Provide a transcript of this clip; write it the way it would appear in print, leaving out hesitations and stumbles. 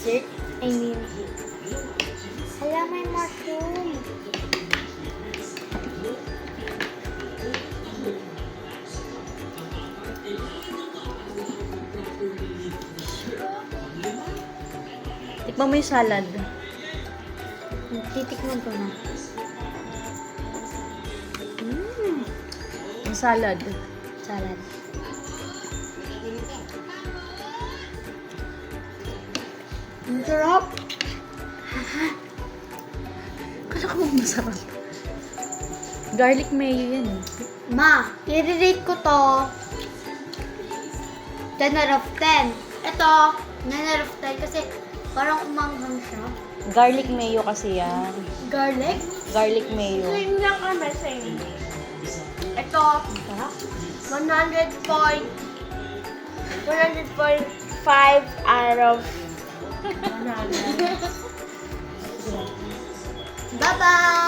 dessert. I mean, hala, may mushroom. Tikman mo yung salad. Titikman ko na. Yung salad. Salad. Ang sarap. Kala ko bang masarap. Garlic mayo yan eh. Ma, i-rate ko to 10 out of 10. Ito, 9 out of 10 kasi parang umanghang siya. Garlic mayo kasi yan. Garlic? Garlic mayo. Same lang kami, same. Ito, 100.5 out of 100. Bye-bye!